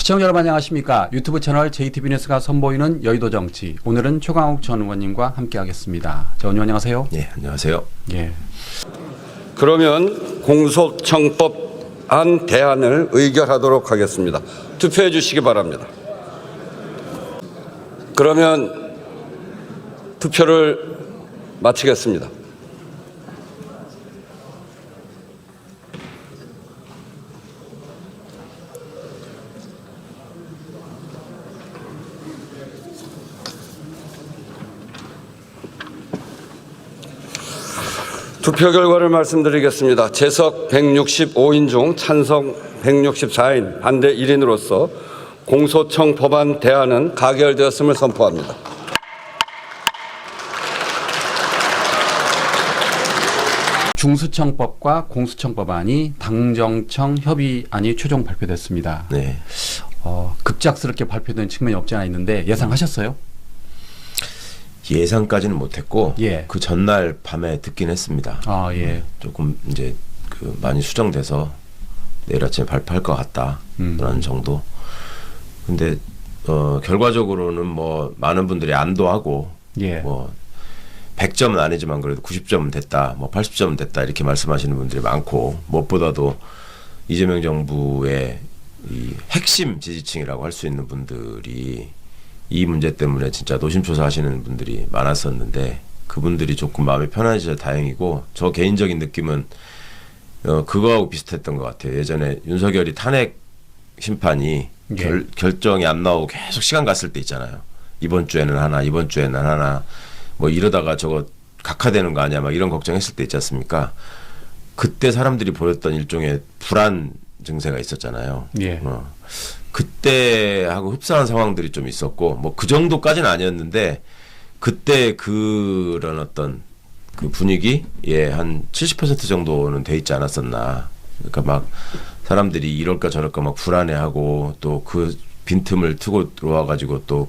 시청자 여러분 안녕하십니까. 유튜브 채널 JTB 뉴스가 선보이는 여의도 정치. 오늘은 최광욱 전 의원님과 함께하겠습니다. 전 의원 안녕하세요. 네, 안녕하세요. 예. 그러면 공소청법안 대안을 의결하도록 하겠습니다. 투표해 주시기 바랍니다. 그러면 투표를 마치겠습니다. 투표 결과를 말씀드리겠습니다. 재석 165인 중 찬성 164인, 반대 1인으로서 공소청 법안 대안은 가결되었음을 선포합니다. 중수청법과 공수청법안이 당정청 협의안이 최종 발표됐습니다. 네. 급작스럽게 발표된 측면이 없지 않아 있는데 예상하셨어요? 예상까지는 못했고 예. 그 전날 밤에 듣긴 했습니다. 아, 예. 조금 이제 많이 수정돼서 내일 아침에 발표할 것 같다라는 정도. 근데 결과적으로는 뭐 많은 분들이 안도하고 예. 뭐 100점은 아니지만 그래도 90점은 됐다, 뭐 80점은 됐다 이렇게 말씀하시는 분들이 많고, 무엇보다도 이재명 정부의 이 핵심 지지층이라고 할 수 있는 분들이 이 문제 때문에 진짜 노심초사 하시는 분들이 많았었는데 그분들이 조금 마음이 편안해져서 다행이고, 저 개인적인 느낌은 그거하고 비슷했던 것 같아요. 예전에 윤석열이 탄핵 심판이 예. 결정이 안 나오고 계속 시간 갔을 때 있잖아요. 이번 주에는 하나, 이번 주에는 하나, 뭐 이러다가 저거 각하되는 거 아니야, 막 이런 걱정했을 때 있지 않습니까? 그때 사람들이 보였던 일종의 불안 증세가 있었잖아요. 예. 그때하고 흡사한 상황들이 좀 있었고, 뭐 그 정도까지는 아니었는데 그때 그런 어떤 그 분위기, 한 70% 정도는 돼 있지 않았었나. 그러니까 막 사람들이 이럴까 저럴까 막 불안해하고, 또 그 빈틈을 트고 들어와가지고 또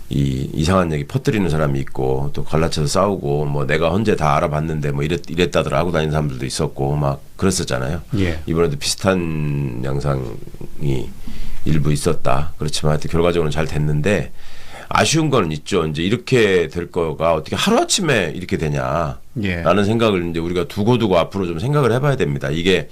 이상한 얘기 퍼뜨리는 사람이 있고, 또 갈라쳐서 싸우고, 뭐 내가 언제 다 알아봤는데 뭐 이랬다더라 하고 다니는 사람들도 있었고 막 그랬었잖아요. 예. 이번에도 비슷한 양상이 일부 있었다. 그렇지만 하여튼 결과적으로는 잘 됐는데, 아쉬운 거는 있죠. 이제 이렇게 될 거가 어떻게 하루아침에 이렇게 되냐 예. 라는 생각을 이제 우리가 두고 앞으로 좀 생각을 해봐야 됩니다. 이게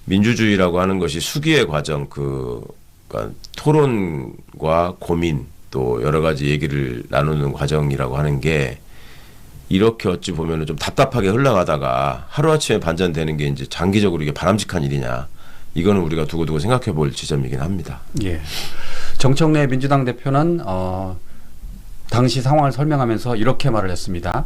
민주주의라고 하는 것이 수기의 과정, 그러니까 토론과 고민, 또 여러 가지 얘기를 나누는 과정이라고 하는 게, 이렇게 어찌 보면은 좀 답답하게 흘러가다가 하루아침에 반전되는 게 이제 장기적으로 이게 바람직한 일이냐, 이거는 우리가 두고 생각해 볼 지점이긴 합니다. 예. 정청래 민주당 대표는 당시 상황을 설명하면서 이렇게 말을 했습니다.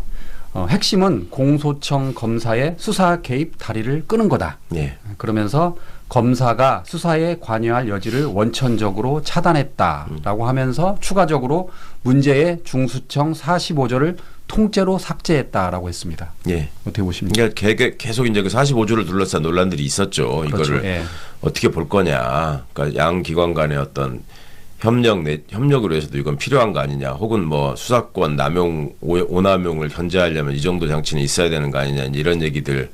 핵심은 공소청 검사의 수사 개입 다리를 끄는 거다. 예. 그러면서 검사가 수사에 관여할 여지를 원천적으로 차단했다라고 하면서 추가적으로 문제의 중수청 45조를 통째로 삭제했다라고 했습니다. 예. 어떻게 보십니까? 그러니까 계속 이제 그 45조를 둘러싼 논란들이 있었죠. 그렇죠. 이거를 예. 어떻게 볼 거냐. 그러니까 양 기관 간의 어떤 협력으로 해서도 이건 필요한 거 아니냐. 혹은 뭐 수사권 오남용을 견제하려면 이 정도 장치는 있어야 되는 거 아니냐. 이런 얘기들.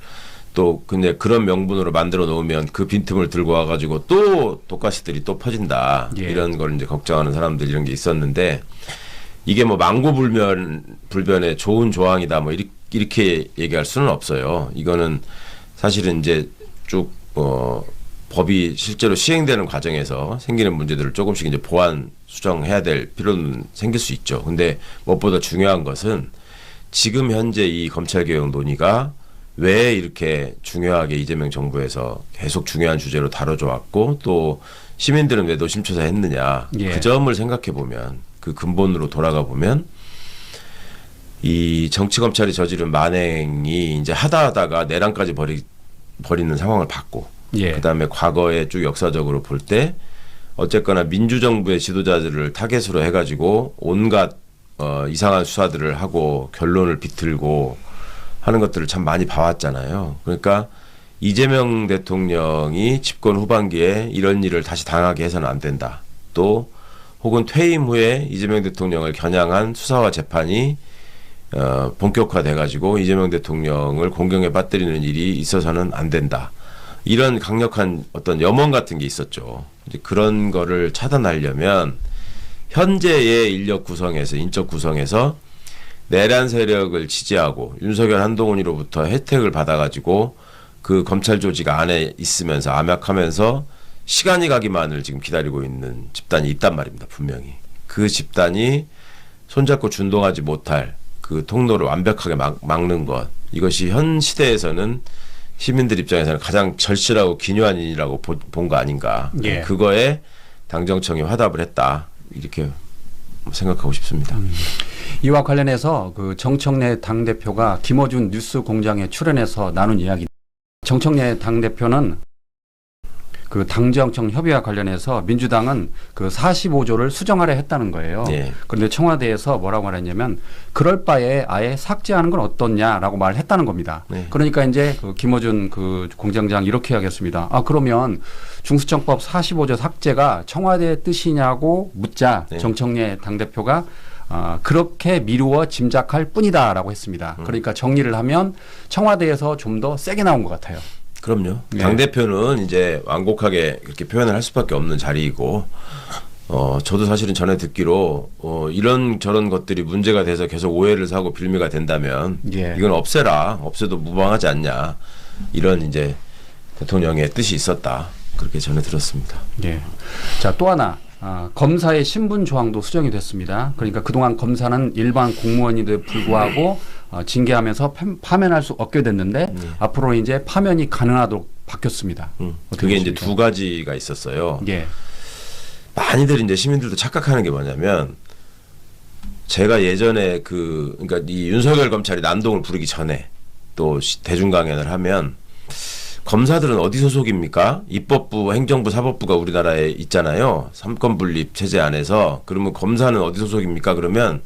또 근데 그런 명분으로 만들어 놓으면 그 빈틈을 들고 와가지고 또 독가시들이 또 퍼진다. 예. 이런 걸 이제 걱정하는 사람들, 이런 게 있었는데, 이게 뭐 망고불변의 좋은 조항이다 뭐 이렇게 얘기할 수는 없어요. 이거는 사실은 이제 쭉 법이 실제로 시행되는 과정에서 생기는 문제들을 조금씩 이제 보완 수정해야 될 필요는 생길 수 있죠. 근데 무엇보다 중요한 것은 지금 현재 이 검찰개혁 논의가 왜 이렇게 중요하게 이재명 정부에서 계속 중요한 주제로 다뤄져 왔고, 또 시민들은 왜 노심초사했느냐. 예. 그 점을 생각해 보면, 그 근본으로 돌아가 보면, 이 정치검찰이 저지른 만행이 이제 하다가 내란까지 벌이는 상황을 봤고, 예. 그다음에 과거에 쭉 역사적으로 볼 때 어쨌거나 민주정부의 지도자들을 타겟으로 해가지고 온갖 이상한 수사들을 하고 결론을 비틀고 하는 것들을 참 많이 봐왔잖아요. 그러니까 이재명 대통령이 집권 후반기에 이런 일을 다시 당하게 해서는 안 된다. 또 혹은 퇴임 후에 이재명 대통령을 겨냥한 수사와 재판이 본격화돼가지고 이재명 대통령을 공경에 빠뜨리는 일이 있어서는 안 된다. 이런 강력한 어떤 염원 같은 게 있었죠. 이제 그런 거를 차단하려면 현재의 인력 구성에서 인적 구성에서 내란 세력을 지지하고 윤석열 한동훈이로부터 혜택을 받아가지고 그 검찰 조직 안에 있으면서 암약하면서 시간이 가기만을 지금 기다리고 있는 집단이 있단 말입니다. 분명히. 그 집단이 손잡고 준동하지 못할 그 통로를 완벽하게 막는 것. 이것이 현 시대에서는 시민들 입장에서는 가장 절실하고 기묘한 일이라고 본 거 아닌가. 예. 그거에 당정청이 화답을 했다. 이렇게 생각하고 싶습니다. 이와 관련해서 그 정청래 당대표가 김어준 뉴스공장에 출연해서 나눈 이야기. 정청래 당대표는 그 당정청 협의와 관련해서 민주당은 그 45조를 수정하려 했다는 거예요. 예. 그런데 청와대에서 뭐라고 말했냐면 그럴 바에 아예 삭제하는 건 어떻냐라고 말을 했다는 겁니다. 네. 그러니까 이제 그 김어준 그 공장장 이렇게 하겠습니다. 아 그러면 중수청법 45조 삭제가 청와대의 뜻이냐고 묻자 네. 정청래 당대표가 그렇게 미루어 짐작할 뿐이다라고 했습니다. 그러니까 정리를 하면 청와대에서 좀 더 세게 나온 것 같아요. 그럼요. 네. 당대표는 이제 완곡하게 그렇게 표현을 할 수밖에 없는 자리이고, 저도 사실은 전에 듣기로, 이런 저런 것들이 문제가 돼서 계속 오해를 사고 빌미가 된다면, 예. 이건 없애라. 없애도 무방하지 않냐. 이런 이제 대통령의 뜻이 있었다. 그렇게 전해 들었습니다. 예. 자, 또 하나. 검사의 신분 조항도 수정이 됐습니다. 그러니까 그동안 검사는 일반 공무원인데 불구하고 징계하면서 파면할 수 없게 됐는데 앞으로 이제 파면이 가능하도록 바뀌었습니다. 어떻게 그게 이제 보십니까? 두 가지가 있었어요. 예. 많이들 이제 시민들도 착각하는 게 뭐냐면, 제가 예전에 그러니까 이 윤석열 검찰이 난동을 부리기 전에 또 대중 강연을 하면, 검사들은 어디 소속입니까? 입법부, 행정부, 사법부가 우리나라에 있잖아요. 삼권 분립 체제 안에서. 그러면 검사는 어디 소속입니까? 그러면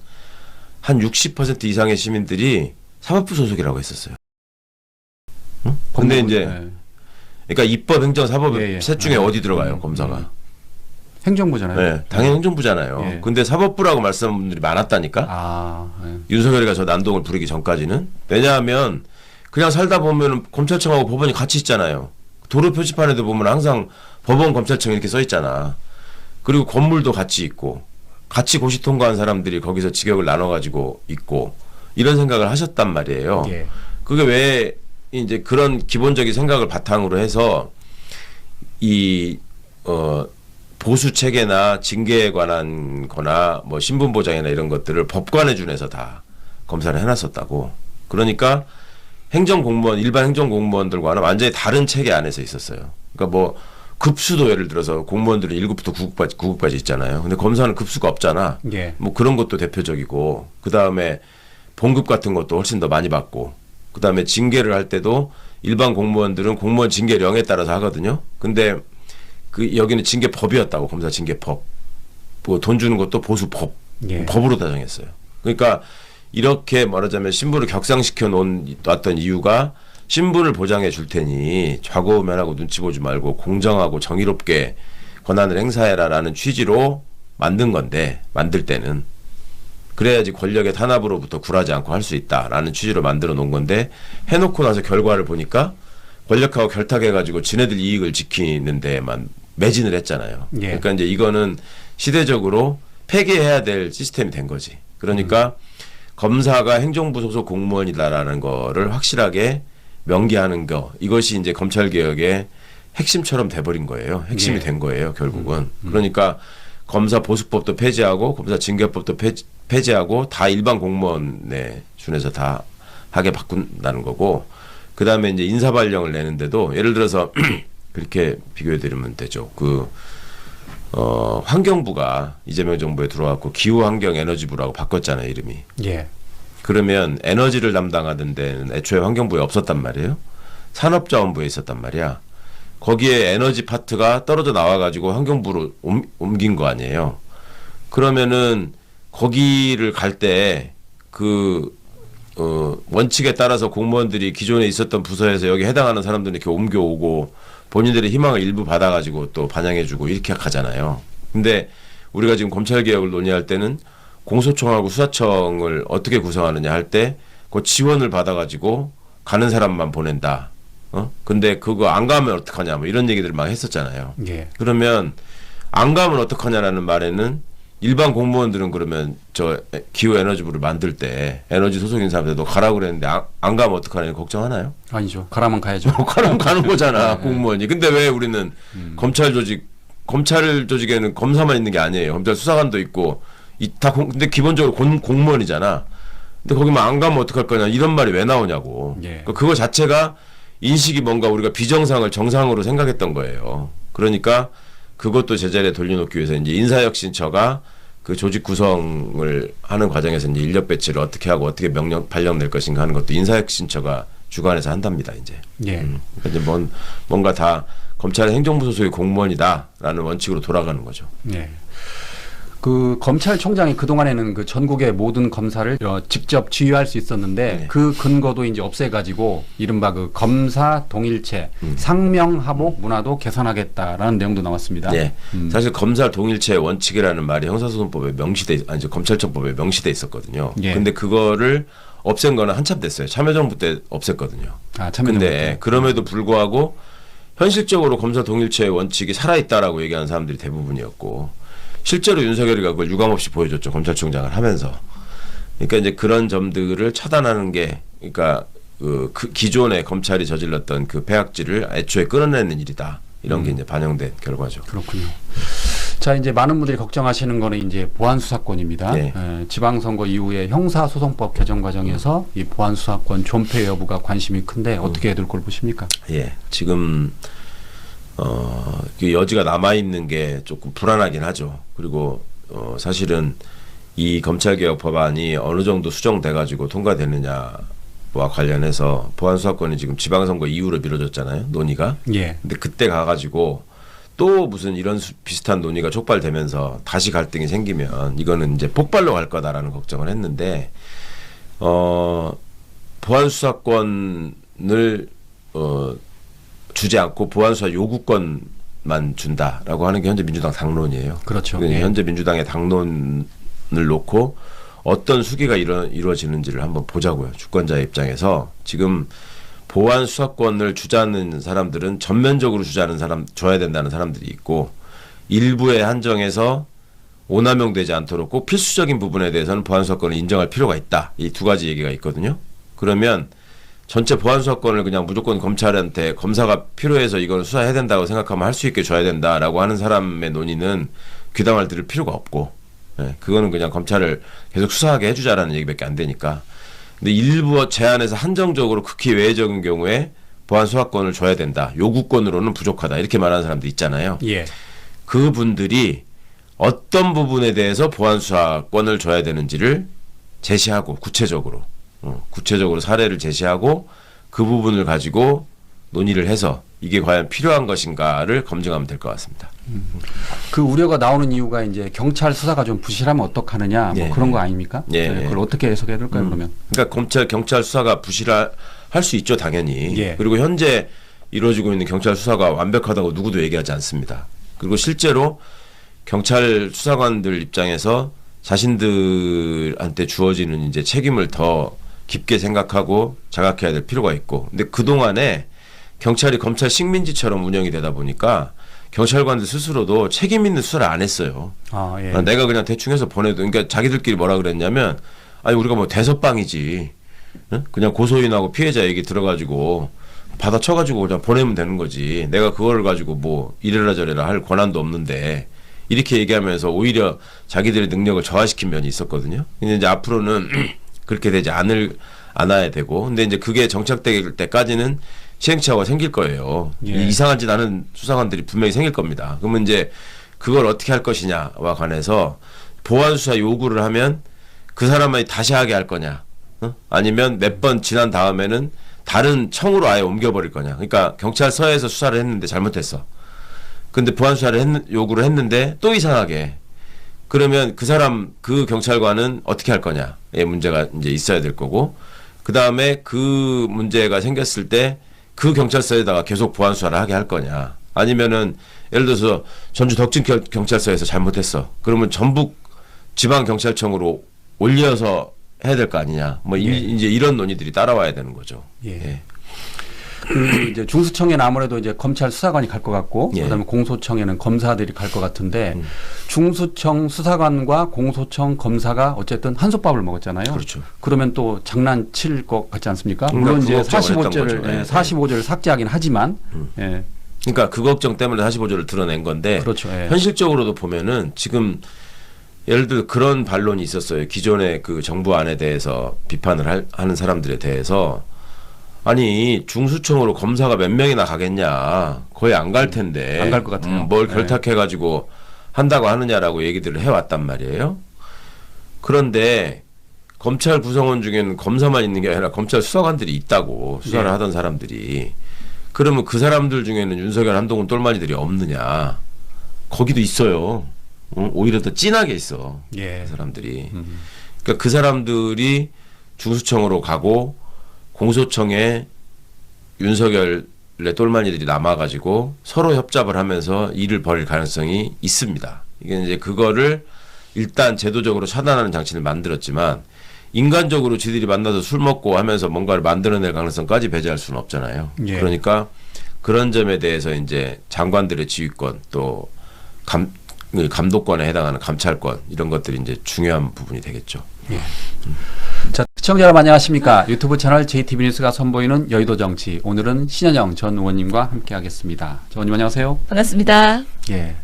한 60% 이상의 시민들이 사법부 소속이라고 했었어요. 응? 근데 이제 네. 그러니까 입법, 행정, 사법 예, 예. 셋 중에 어디 들어가요, 검사가? 행정부잖아요. 네, 당연히 행정부잖아요. 예. 근데 사법부라고 말씀하는 분들이 많았다니까. 예. 윤석열이가 저 난동을 부리기 전까지는. 왜냐하면 그냥 살다 보면 검찰청하고 법원이 같이 있잖아요. 도로 표지판에도 보면 항상 법원, 검찰청 이렇게 써 있잖아. 그리고 건물도 같이 있고, 같이 고시 통과한 사람들이 거기서 직역을 나눠가지고 있고, 이런 생각을 하셨단 말이에요. 예. 그게 왜 이제 그런 기본적인 생각을 바탕으로 해서 이 보수 체계나 징계에 관한 거나 뭐 신분 보장이나 이런 것들을 법관에 준해서 다 검사를 해놨었다고. 그러니까 행정 공무원, 일반 행정 공무원들과는 완전히 다른 체계 안에서 있었어요. 그러니까 뭐 급수도 예를 들어서 공무원들은 1급부터 9급까지 있잖아요. 근데 검사는 급수가 없잖아. 예. 뭐 그런 것도 대표적이고, 그 다음에 봉급 같은 것도 훨씬 더 많이 받고, 그 다음에 징계를 할 때도 일반 공무원들은 공무원 징계령에 따라서 하거든요. 근데 그 여기는 징계법이었다고, 검사 징계법. 뭐 돈 주는 것도 보수법. 예. 법으로 다 정했어요. 그러니까 이렇게 말하자면 신분을 격상시켜 놨던 이유가, 신분을 보장해 줄 테니 좌고우면하고 눈치 보지 말고 공정하고 정의롭게 권한을 행사해라라는 취지로 만든 건데, 만들 때는 그래야지 권력의 탄압으로부터 굴하지 않고 할 수 있다라는 취지로 만들어 놓은 건데, 해놓고 나서 결과를 보니까 권력하고 결탁해가지고 지네들 이익을 지키는 데만 매진을 했잖아요. 예. 그러니까 이제 이거는 시대적으로 폐기해야 될 시스템이 된 거지. 그러니까 검사가 행정부 소속 공무원이다라는 거를 확실하게 명기하는 거, 이것이 이제 검찰개혁의 핵심처럼 돼버린 거예요. 핵심이 예. 된 거예요, 결국은. 그러니까 검사 보수법도 폐지하고 검사 징계법도 폐지하고 다 일반 공무원에 준해서 다 하게 바꾼다는 거고, 그 다음에 이제 인사발령을 내는데도 예를 들어서 그렇게 비교해드리면 되죠. 환경부가 이재명 정부에 들어왔고 기후환경에너지부라고 바꿨잖아요, 이름이. 예. 그러면 에너지를 담당하던 데는 애초에 환경부에 없었단 말이에요. 산업자원부에 있었단 말이야. 거기에 에너지 파트가 떨어져 나와가지고 환경부로 옮긴 거 아니에요. 그러면은 거기를 갈 때 원칙에 따라서 공무원들이 기존에 있었던 부서에서 여기 해당하는 사람들이 이렇게 옮겨오고 본인들의 희망을 일부 받아가지고 또 반영해주고 이렇게 가잖아요. 근데 우리가 지금 검찰개혁을 논의할 때는 공소청하고 수사청을 어떻게 구성하느냐 할 때 그 지원을 받아가지고 가는 사람만 보낸다. 근데 그거 안 가면 어떡하냐 뭐 이런 얘기들 막 했었잖아요. 예. 그러면 안 가면 어떡하냐라는 말에는 일반 공무원들은 그러면 저 기후 에너지부를 만들 때 에너지 소속인 사람들도 가라고 그랬는데 안 가면 어떡하냐 걱정하나요? 아니죠. 가라면 가야죠. 가라면 가는 거잖아 공무원이. 근데 왜 우리는 검찰 조직에는 검사만 있는 게 아니에요. 검찰 수사관도 있고 근데 기본적으로 공무원이잖아. 근데 거기만 안 가면 어떡할 거냐 이런 말이 왜 나오냐고. 예. 그거 자체가 인식이 뭔가 우리가 비정상을 정상으로 생각했던 거예요. 그러니까 그것도 제자리에 돌려놓기 위해서 이제 인사혁신처가 그 조직 구성을 하는 과정에서 이제 인력 배치를 어떻게 하고 어떻게 발령 낼 것인가 하는 것도 인사혁신처가 주관해서 한답니다. 이제. 예. 그러니까 이제 뭔가 다 검찰 행정부 소속의 공무원이다라는 원칙으로 돌아가는 거죠. 예. 그 검찰총장이 그동안에는 그 전국의 모든 검사를 직접 지휘할 수 있었는데 네. 그 근거도 이제 없애가지고 이른바 그 검사 동일체 상명하복 문화도 개선하겠다라는 내용도 나왔습니다. 네. 사실 검사 동일체 원칙이라는 말이 형사소송법에 검찰청법에 명시돼 있었거든요. 예. 근데 그거를 없앤 거는 한참 됐어요. 참여정부 때 없앴거든요. 근데 그럼에도 불구하고 현실적으로 검사 동일체의 원칙이 살아있다라고 얘기하는 사람들이 대부분이었고 실제로 윤석열이가 그걸 유감없이 보여줬죠. 검찰총장을 하면서. 그러니까 이제 그런 점들을 차단하는 게 그러니까 그 기존의 검찰이 저질렀던 그 폐악질을 애초에 끊어내는 일이다. 이런 게 이제 반영된 결과죠. 그렇군요. 자, 이제 많은 분들이 걱정하시는 거는 이제 보안 수사권입니다. 네. 지방선거 이후에 형사소송법 개정 과정에서 이 보안 수사권 존폐 여부가 관심이 큰데 어떻게 될 걸 보십니까? 예, 지금 그 여지가 남아 있는 게 조금 불안하긴 하죠. 그리고 사실은 이 검찰개혁 법안이 어느 정도 수정돼 가지고 통과되느냐와 관련해서 보안 수사권이 지금 지방선거 이후로 미뤄졌잖아요. 논의가. 예. 근데 그때 가가지고 또 무슨 이런 비슷한 논의가 촉발되면서 다시 갈등이 생기면 이거는 이제 폭발로 갈 거다라는 걱정을 했는데 보안 수사권을 주지 않고 보안 수사 요구권만 준다라고 하는 게 현재 민주당 당론이에요. 그렇죠. 그러니까 예. 현재 민주당의 당론을 놓고 어떤 수기가 이루어지는지를 한번 보자고요. 주권자의 입장에서 지금 보안 수사권을 주자는 사람들은 전면적으로 줘야 된다는 사람들이 있고 일부에 한정해서 오남용되지 않도록 꼭 필수적인 부분에 대해서는 보안 수사권을 인정할 필요가 있다. 이 두 가지 얘기가 있거든요. 그러면 전체 보안 수사권을 그냥 무조건 검찰한테 검사가 필요해서 이걸 수사해야 된다고 생각하면 할 수 있게 줘야 된다라고 하는 사람의 논의는 귀담을 들을 필요가 없고 그거는 그냥 검찰을 계속 수사하게 해주자라는 얘기밖에 안 되니까. 근데 일부 제한에서 한정적으로 극히 외적인 경우에 보안 수사권을 줘야 된다. 요구권으로는 부족하다. 이렇게 말하는 사람도 있잖아요. 예. 그분들이 어떤 부분에 대해서 보안 수사권을 줘야 되는지를 제시하고 구체적으로 사례를 제시하고 그 부분을 가지고 논의를 해서 이게 과연 필요한 것인가를 검증하면 될 것 같습니다. 그 우려가 나오는 이유가 이제 경찰 수사가 좀 부실하면 어떡하느냐 뭐 예. 그런 거 아닙니까? 예. 그걸 어떻게 해석해야 될까요, 그러면? 그러니까 경찰 수사가 부실할 수 있죠, 당연히. 예. 그리고 현재 이루어지고 있는 경찰 수사가 완벽하다고 누구도 얘기하지 않습니다. 그리고 실제로 경찰 수사관들 입장에서 자신들한테 주어지는 이제 책임을 더 깊게 생각하고 자각해야 될 필요가 있고, 근데 그동안에 경찰이 검찰 식민지처럼 운영이 되다 보니까 경찰관들 스스로도 책임 있는 수사를 안 했어요. 아, 예. 내가 그냥 대충 해서 보내도, 그러니까 자기들끼리 뭐라 그랬냐면, 아니 우리가 뭐 대서방이지, 응? 그냥 고소인하고 피해자 얘기 들어가지고 받아쳐가지고 그냥 보내면 되는 거지. 내가 그걸 가지고 뭐 이래라 저래라 할 권한도 없는데, 이렇게 얘기하면서 오히려 자기들의 능력을 저하시킨 면이 있었거든요. 근데 이제 앞으로는 그렇게 되지 않아야 되고, 근데 이제 그게 정착될 때까지는 시행착오가 생길 거예요. 예. 이상한 짓 하는 수사관들이 분명히 생길 겁니다. 그러면 이제 그걸 어떻게 할 것이냐와 관해서 보안 수사 요구를 하면 그 사람만이 다시 하게 할 거냐, 아니면 몇 번 지난 다음에는 다른 청으로 아예 옮겨버릴 거냐. 그러니까 경찰서에서 수사를 했는데 잘못했어. 근데 보안 수사를 요구를 했는데 또 이상하게. 그러면 그 경찰관은 어떻게 할 거냐의 문제가 이제 있어야 될 거고, 그 다음에 그 문제가 생겼을 때 그 경찰서에다가 계속 보안 수사를 하게 할 거냐, 아니면은 예를 들어서 전주 덕진 경찰서에서 잘못했어. 그러면 전북 지방 경찰청으로 올려서 해야 될 거 아니냐. 뭐 예. 이제 이런 논의들이 따라와야 되는 거죠. 예. 예. 그 이제 중수청에는 아무래도 이제 검찰 수사관이 갈 것 같고 예. 그다음에 공소청에는 검사들이 갈 것 같은데 중수청 수사관과 공소청 검사가 어쨌든 한솥밥을 먹었잖아요. 그렇죠. 그러면 또 장난칠 것 같지 않습니까? 그러니까 물론 그 이제 걱정을 했던 45조를 거죠. 예. 45조를 삭제하긴 하지만 예. 그러니까 그 걱정 때문에 45조를 드러낸 건데 그렇죠. 예. 현실적으로도 보면은 지금 예를 들어 그런 반론이 있었어요. 기존의 그 정부 안에 대해서 비판을 하는 사람들에 대해서 아니 중수청으로 검사가 몇 명이나 가겠냐 거의 안 갈 텐데 안 갈 것 같아요. 뭘 네. 결탁해가지고 한다고 하느냐라고 얘기들을 해왔단 말이에요. 그런데 검찰 구성원 중에는 검사만 있는 게 아니라 검찰 수사관들이 있다고 수사를 네. 하던 사람들이 그러면 그 사람들 중에는 윤석열 한동훈 똘마니들이 없느냐 거기도 있어요. 오히려 더 진하게 있어. 예. 그 사람들이. 그러니까 그 사람들이 중수청으로 가고 공소청에 윤석열의 똘마니들이 남아가지고 서로 협잡을 하면서 일을 벌일 가능성이 있습니다. 이게 이제 그거를 일단 제도적으로 차단하는 장치를 만들었지만 인간적으로 지들이 만나서 술 먹고 하면서 뭔가를 만들어낼 가능성까지 배제할 수는 없잖아요. 예. 그러니까 그런 점에 대해서 이제 장관들의 지휘권 또 감독권에 해당하는 감찰권 이런 것들이 이제 중요한 부분이 되겠죠. 자, 시청자 여러분 안녕하십니까? 유튜브 채널 JTB 뉴스가 선보이는 여의도 정치. 오늘은 신현영 전 의원님과 함께하겠습니다. 전 의원님 안녕하세요. 반갑습니다. 예.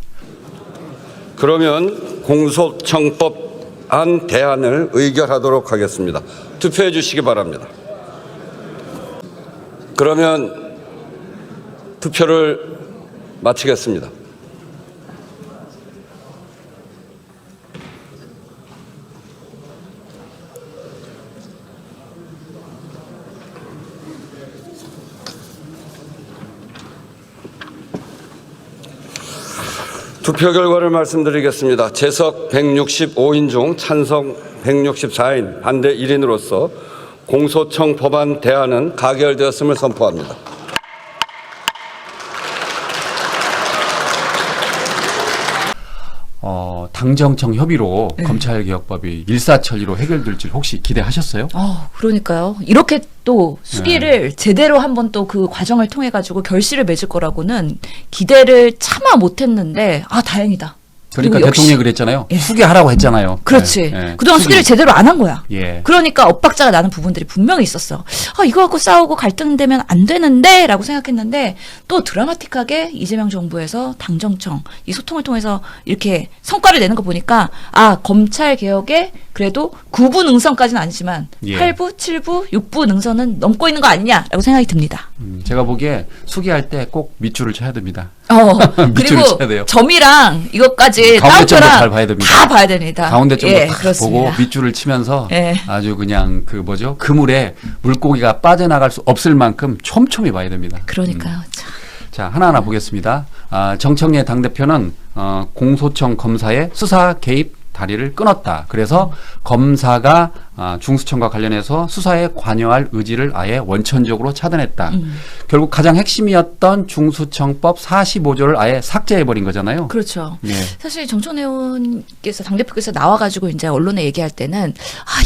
그러면 공소청법안 대안을 의결하도록 하겠습니다. 투표해 주시기 바랍니다. 그러면 투표를 마치겠습니다. 투표 결과를 말씀드리겠습니다. 재석 165인 중 찬성 164인, 반대 1인으로서 공소청 법안 대안은 가결되었음을 선포합니다. 당정청 협의로 검찰개혁법이 일사천리로 해결될지 혹시 기대하셨어요? 그러니까요. 이렇게 또 수기를 제대로 한번 또 그 과정을 통해 가지고 결실을 맺을 거라고는 기대를 차마 못했는데 다행이다. 그러니까 그리고 역시- 대통령이 그랬잖아요. 예. 수기하라고 했잖아요. 그렇지. 예, 예. 그동안 수기를 제대로 안 한 거야. 예. 그러니까 엇박자가 나는 부분들이 분명히 있었어. 이거 갖고 싸우고 갈등되면 안 되는데 라고 생각했는데 또 드라마틱하게 이재명 정부에서 당정청 이 소통을 통해서 이렇게 성과를 내는 거 보니까 검찰 개혁에 그래도 9부 능선까지는 아니지만 예. 8부, 7부, 6부 능선은 넘고 있는 거 아니냐라고 생각이 듭니다. 제가 보기에 수기할 때 꼭 밑줄을 쳐야 됩니다. 그리고 쳐야 돼요. 점이랑 이것까지 가운데 점도 따옴표랑 잘 봐야 됩니다. 다 봐야 됩니다. 가운데 점도 딱 그렇습니다. 보고 밑줄을 치면서 예. 아주 그냥 그물에 물고기가 빠져나갈 수 없을 만큼 촘촘히 봐야 됩니다. 그러니까요. 참. 자, 하나하나 보겠습니다. 정청래 당대표는 공소청 검사의 수사 개입 다리를 끊었다. 그래서 검사가 중수청과 관련해서 수사에 관여할 의지를 아예 원천적으로 차단했다. 결국 가장 핵심이었던 중수청법 45조를 아예 삭제해버린 거잖아요. 그렇죠. 예. 사실 정청래 의원께서 당대표께서 나와가지고 이제 언론에 얘기할 때는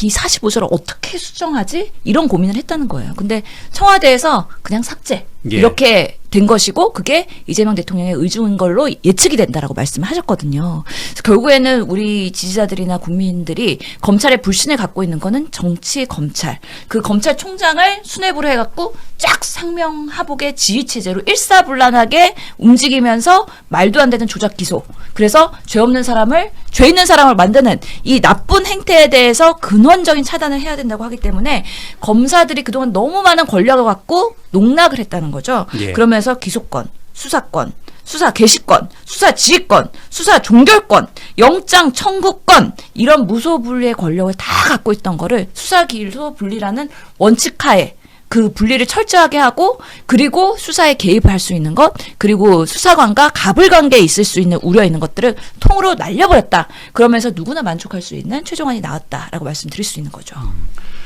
이 45조를 어떻게 수정하지? 이런 고민을 했다는 거예요. 근데 청와대에서 그냥 삭제 예. 이렇게 된 것이고 그게 이재명 대통령의 의중인 걸로 예측이 된다라고 말씀을 하셨거든요. 그래서 결국에는 우리 지지자들이나 국민들이 검찰의 불신을 갖고 있는 거는 정치 검찰. 그 검찰총장을 수뇌부로 해갖고 쫙 상명하복의 지휘체제로 일사불란하게 움직이면서 말도 안 되는 조작 기소. 그래서 죄 없는 사람을 죄 있는 사람을 만드는 이 나쁜 행태에 대해서 근원적인 차단을 해야 된다고 하기 때문에 검사들이 그동안 너무 많은 권력을 갖고 농락을 했다는 거죠. 예. 그러면서 기소권, 수사권, 수사 개시권, 수사 지휘권, 수사 종결권, 영장 청구권 이런 무소불위의 권력을 다 갖고 있던 거를 수사 기소 분리라는 원칙하에 그 분리를 철저하게 하고 그리고 수사에 개입할 수 있는 것 그리고 수사관과 갑을 관계에 있을 수 있는 우려 있는 것들을 통으로 날려버렸다. 그러면서 누구나 만족할 수 있는 최종안이 나왔다라고 말씀드릴 수 있는 거죠.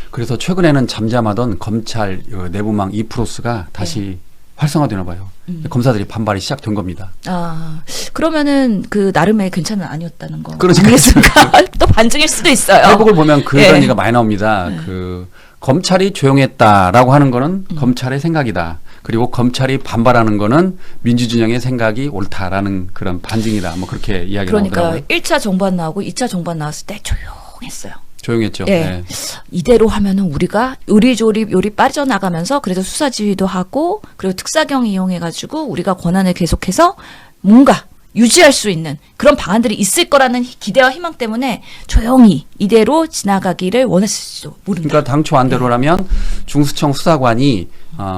그래서 최근에는 잠잠하던 검찰 내부망 이프로스가 다시 활성화되나 봐요. 검사들이 반발이 시작된 겁니다. 그러면은 그 나름의 괜찮은 아니었다는 거. 그러니까. 아니겠습니까? 또 반증일 수도 있어요. 회복을 보면 그런 예. 얘기가 많이 나옵니다. 검찰이 조용했다라고 하는 거는 검찰의 생각이다. 그리고 검찰이 반발하는 거는 민주진영의 생각이 옳다라는 그런 반증이다. 뭐 그렇게 이야기가 그러니까 나오더라고요. 1차 정반 나오고 2차 정반 나왔을 때 조용했어요. 조용했죠. 예. 네. 이대로 하면은 우리가 요리 빠져나가면서 그래도 수사 지휘도 하고 그리고 특사경 이용해가지고 우리가 권한을 계속해서 뭔가 유지할 수 있는 그런 방안들이 있을 거라는 기대와 희망 때문에 조용히 이대로 지나가기를 원했을지도 모른다. 그러니까 당초 안대로라면 중수청 수사관이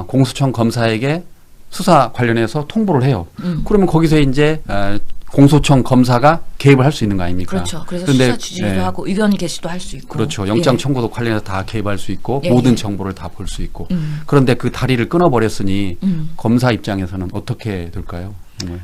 공수청 검사에게 수사 관련해서 통보를 해요. 그러면 거기서 이제 공소청 검사가 개입을 할 수 있는 거 아닙니까? 그렇죠. 그래서 그런데, 수사 지휘도 예. 하고 의견 개시도 할 수 있고. 그렇죠. 영장 예. 청구도 관련해서 다 개입할 수 있고 예, 모든 예. 정보를 다 볼 수 있고. 그런데 그 다리를 끊어버렸으니 검사 입장에서는 어떻게 될까요? 정말.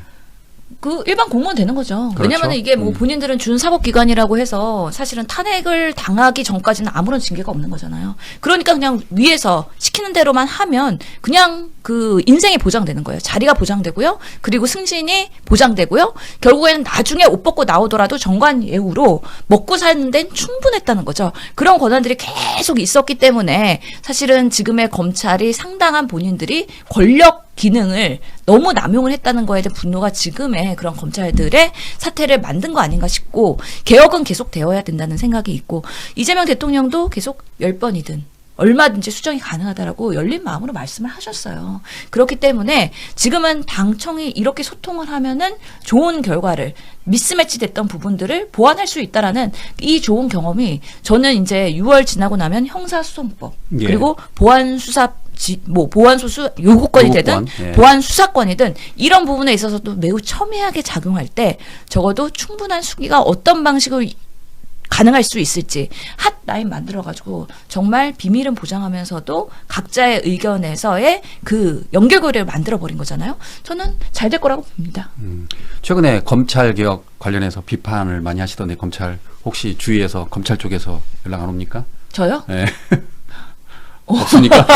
그 일반 공무원 되는 거죠. 그렇죠. 왜냐하면 이게 뭐 본인들은 준사법기관이라고 해서 사실은 탄핵을 당하기 전까지는 아무런 징계가 없는 거잖아요. 그러니까 그냥 위에서 시키는 대로만 하면 그냥 그 인생이 보장되는 거예요. 자리가 보장되고요. 그리고 승진이 보장되고요. 결국에는 나중에 옷 벗고 나오더라도 정관 예우로 먹고 사는 데는 충분했다는 거죠. 그런 권한들이 계속 있었기 때문에 사실은 지금의 검찰이 상당한 본인들이 권력 기능을 너무 남용을 했다는 거에 대한 분노가 지금의 그런 검찰들의 사태를 만든 거 아닌가 싶고 개혁은 계속 되어야 된다는 생각이 있고 이재명 대통령도 계속 10번이든 얼마든지 수정이 가능하다라고 열린 마음으로 말씀을 하셨어요. 그렇기 때문에 지금은 당청이 이렇게 소통을 하면은 좋은 결과를 미스매치 됐던 부분들을 보완할 수 있다라는 이 좋은 경험이 저는 이제 6월 지나고 나면 형사소송법 예. 그리고 보안수사 보안소수 요구권이 되든 요구권, 예. 보안수사권이든 이런 부분에 있어서도 매우 첨예하게 작용할 때 적어도 충분한 수기가 어떤 방식으로 가능할 수 있을지 핫라인 만들어가지고 정말 비밀은 보장하면서도 각자의 의견에서의 그 연결고리를 만들어버린 거잖아요. 저는 잘 될 거라고 봅니다. 최근에 검찰 개혁 관련해서 비판을 많이 하시던데 검찰 혹시 주위에서 검찰 쪽에서 연락 안 옵니까? 저요? 네. 없으니까.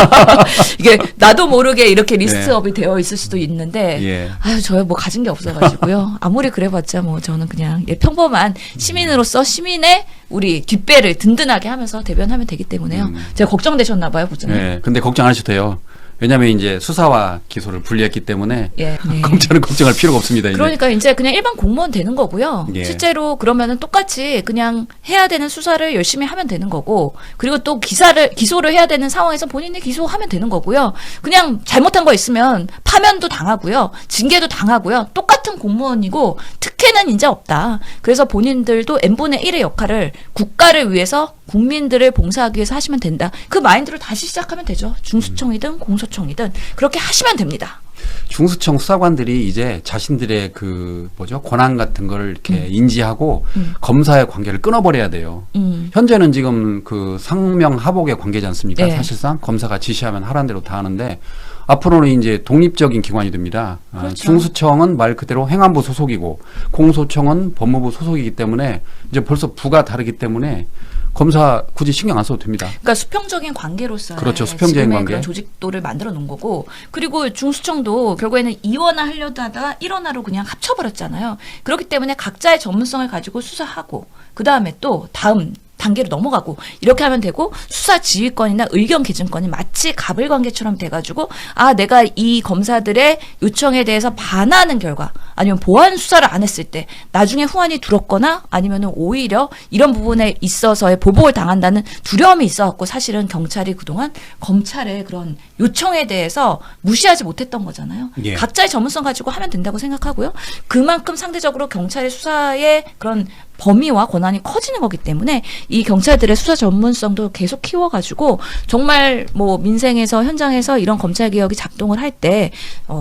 이게 나도 모르게 이렇게 리스트업이 되어 있을 수도 있는데 예. 아유 저요 뭐 가진 게 없어가지고요. 아무리 그래봤자 뭐 저는 그냥 평범한 시민으로서 시민의 우리 뒷배를 든든하게 하면서 대변하면 되기 때문에요. 제가 걱정되셨나 봐요, 부장님. 네. 근데 걱정 안 하셔도 돼요. 왜냐하면 이제 수사와 기소를 분리했기 때문에 예. 네. 검찰은 걱정할 필요가 없습니다. 이제. 그러니까 이제 그냥 일반 공무원 되는 거고요. 예. 실제로 그러면은 똑같이 그냥 해야 되는 수사를 열심히 하면 되는 거고, 그리고 또 기소를 해야 되는 상황에서 본인이 기소하면 되는 거고요. 그냥 잘못한 거 있으면 파면도 당하고요, 징계도 당하고요. 똑같은 공무원이고 특혜는 이제 없다. 그래서 본인들도 n분의 1의 역할을 국가를 위해서 국민들을 봉사하기 위해서 하시면 된다. 그 마인드로 다시 시작하면 되죠. 중수청이든 공소청이든 그렇게 하시면 됩니다. 중수청 수사관들이 이제 자신들의 그 권한 같은 걸 이렇게 인지하고 검사의 관계를 끊어버려야 돼요. 현재는 지금 그 상명하복의 관계지 않습니까? 네. 사실상 검사가 지시하면 하라는 대로 다 하는데 앞으로는 이제 독립적인 기관이 됩니다. 그렇죠. 중수청은 말 그대로 행안부 소속이고 공소청은 법무부 소속이기 때문에 이제 벌써 부가 다르기 때문에 검사 굳이 신경 안 써도 됩니다. 그러니까 수평적인 관계로서 그렇죠. 수평적인 지금의 관계. 그런 조직도를 만들어 놓은 거고, 그리고 중수청도 결국에는 2원화 하려고 하다가 1원화로 그냥 합쳐버렸잖아요. 그렇기 때문에 각자의 전문성을 가지고 수사하고 그 다음에 또 다음 단계로 넘어가고 이렇게 하면 되고, 수사 지휘권이나 의견 개진권이 마치 갑을 관계처럼 돼가지고 내가 이 검사들의 요청에 대해서 반하는 결과 아니면 보완 수사를 안 했을 때 나중에 후환이 들었거나 아니면은 오히려 이런 부분에 있어서의 보복을 당한다는 두려움이 있어갖고 사실은 경찰이 그동안 검찰의 그런 요청에 대해서 무시하지 못했던 거잖아요. 예. 각자의 전문성 가지고 하면 된다고 생각하고요. 그만큼 상대적으로 경찰의 수사의 그런 범위와 권한이 커지는 거기 때문에 이 경찰들의 수사 전문성도 계속 키워가지고 정말 뭐 민생에서 현장에서 이런 검찰 개혁이 작동을 할 때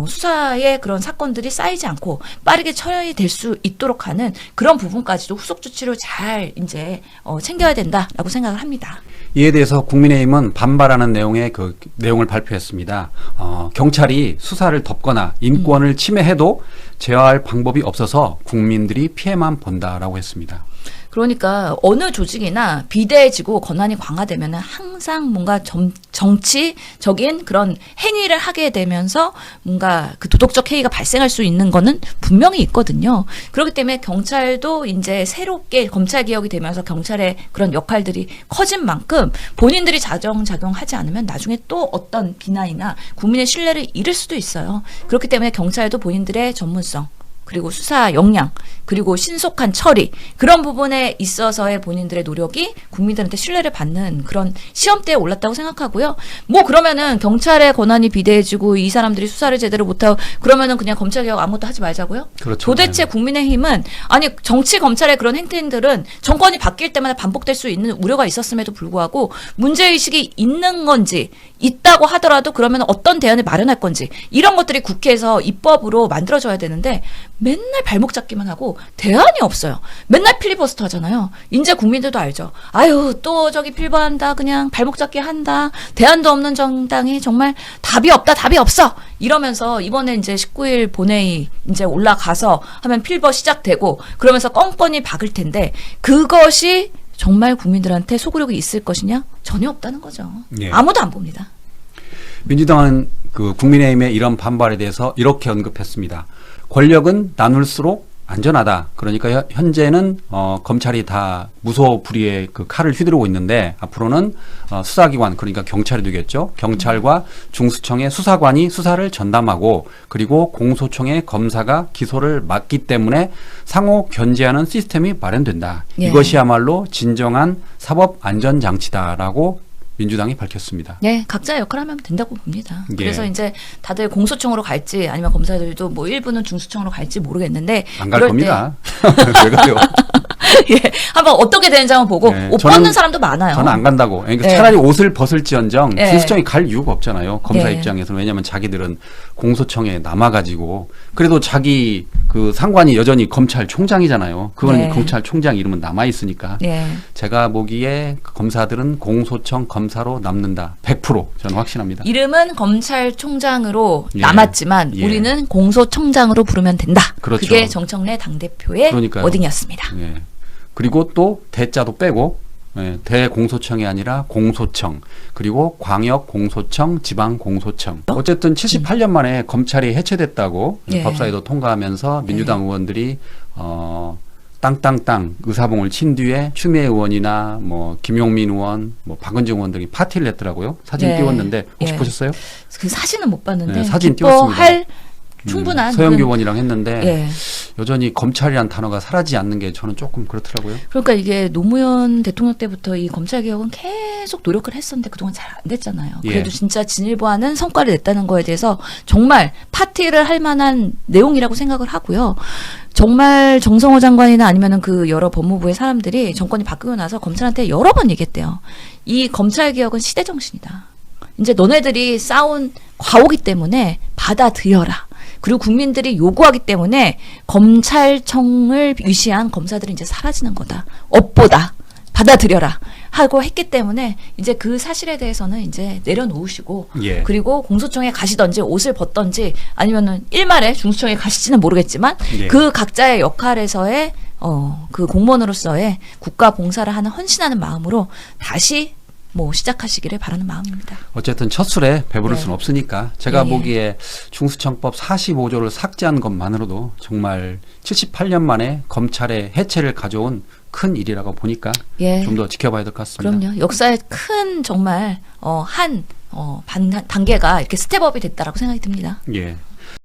수사의 그런 사건들이 쌓이지 않고 빠르게 처리될 수 있도록 하는 그런 부분까지도 후속 조치를 잘 이제 챙겨야 된다라고 생각을 합니다. 이에 대해서 국민의힘은 반발하는 내용의 그 내용을 발표했습니다. 경찰이 수사를 덮거나 인권을 침해해도 제어할 방법이 없어서 국민들이 피해만 본다라고 했습니다. 그러니까 어느 조직이나 비대해지고 권한이 강화되면은 항상 뭔가 정치적인 그런 행위를 하게 되면서 뭔가 그 도덕적 해이가 발생할 수 있는 거는 분명히 있거든요. 그렇기 때문에 경찰도 이제 새롭게 검찰 개혁이 되면서 경찰의 그런 역할들이 커진 만큼 본인들이 자정작용하지 않으면 나중에 또 어떤 비난이나 국민의 신뢰를 잃을 수도 있어요. 그렇기 때문에 경찰도 본인들의 전문성 그리고 수사 역량, 그리고 신속한 처리 그런 부분에 있어서의 본인들의 노력이 국민들한테 신뢰를 받는 그런 시험대에 올랐다고 생각하고요. 뭐 그러면은 경찰의 권한이 비대해지고 이 사람들이 수사를 제대로 못하고 그러면은 그냥 검찰개혁 아무것도 하지 말자고요? 그렇죠. 도대체 국민의힘은 아니 정치 검찰의 그런 행태들은 정권이 바뀔 때마다 반복될 수 있는 우려가 있었음에도 불구하고 문제의식이 있는 건지 있다고 하더라도 그러면 어떤 대안을 마련할 건지 이런 것들이 국회에서 입법으로 만들어져야 되는데 맨날 발목 잡기만 하고 대안이 없어요. 맨날 필리버스터 하잖아요. 이제 국민들도 알죠. 아유 또 저기 필버한다. 그냥 발목 잡기 한다. 대안도 없는 정당이 정말 답이 없다. 답이 없어. 이러면서 이번에 이제 19일 본회의 이제 올라가서 하면 필버 시작되고 그러면서 껌껌이 박을 텐데 그것이 정말 국민들한테 소구력이 있을 것이냐? 전혀 없다는 거죠. 예. 아무도 안 봅니다. 민주당은 그 국민의힘의 이런 반발에 대해서 이렇게 언급했습니다. 권력은 나눌수록 안전하다. 그러니까 현재는 검찰이 다 무소불위의 그 칼을 휘두르고 있는데 앞으로는 수사기관 그러니까 경찰이 되겠죠. 경찰과 중수청의 수사관이 수사를 전담하고 그리고 공소청의 검사가 기소를 맡기 때문에 상호 견제하는 시스템이 마련된다. 예. 이것이야말로 진정한 사법 안전장치다라고 민주당이 밝혔습니다. 네, 각자의 역할을 하면 된다고 봅니다. 예. 그래서 이제 다들 공소청으로 갈지 아니면 검사들도 뭐 일부는 중수청으로 갈지 모르겠는데 안 갈 그럴 겁니다. 왜 그래요? 때, 예, 한번 어떻게 되는지 한번 보고 네, 옷 저는- 벗는 사람도 많아요. 저는 안 간다고. 그러니까 예. 차라리 옷을 벗을지언정 예. 중수청이 갈 이유가 없잖아요. 검사 예. 입장에서는. 왜냐하면 자기들은 공소청에 남아가지고 그래도 자기 그 상관이 여전히 검찰총장이잖아요. 그건 네. 검찰총장 이름은 남아있으니까. 예. 제가 보기에 그 검사들은 공소청 검사로 남는다. 100% 저는 확신합니다. 이름은 검찰총장으로 예. 남았지만 예. 우리는 공소청장으로 부르면 된다. 그렇죠. 그게 정청래 당대표의 그러니까요. 워딩이었습니다. 예. 그리고 또 대자도 빼고 예, 대공소청이 아니라 공소청 그리고 광역공소청, 지방공소청. 어쨌든 78년 만에 검찰이 해체됐다고 예. 법사위도 통과하면서 민주당 의원들이 땅땅땅 의사봉을 친 뒤에 추미애 의원이나 뭐 김용민 의원, 뭐 박은정 의원 등이 파티를 했더라고요. 사진 예. 띄웠는데 혹시 예. 보셨어요? 그 사진은 못 봤는데 네, 사진 기뻐할 충분한 서영교 그런- 의원이랑 했는데 예. 여전히 검찰이란 단어가 사라지지 않는 게 저는 조금 그렇더라고요. 그러니까 이게 노무현 대통령 때부터 이 검찰개혁은 계속 노력을 했었는데 그동안 잘 안 됐잖아요. 예. 그래도 진짜 진일보하는 성과를 냈다는 거에 대해서 정말 파티를 할 만한 내용이라고 생각을 하고요. 정말 정성호 장관이나 아니면은 그 여러 법무부의 사람들이 정권이 바뀌고 나서 검찰한테 여러 번 얘기했대요. 이 검찰개혁은 시대정신이다. 이제 너네들이 쌓은 과오기 때문에 받아들여라. 그리고 국민들이 요구하기 때문에 검찰청을 위시한 검사들이 이제 사라지는 거다. 업보다. 받아들여라. 하고 했기 때문에 이제 그 사실에 대해서는 이제 내려놓으시고 예. 그리고 공소청에 가시던지 옷을 벗던지 아니면은 일말에 중수청에 가실지는 모르겠지만 예. 그 각자의 역할에서의 그 공무원으로서의 국가 봉사를 하는 헌신하는 마음으로 다시 뭐 시작하시기를 바라는 마음입니다. 어쨌든 첫 술에 배부를 네. 수는 없으니까 제가 예, 예. 보기에 중수청법 45조를 삭제한 것만으로도 정말 78년 만에 검찰의 해체를 가져온 큰 일이라고 보니까 예. 좀 더 지켜봐야 될 것 같습니다. 그럼요. 역사의 큰 정말 단계가 이렇게 스텝업이 됐다라고 생각이 듭니다. 예.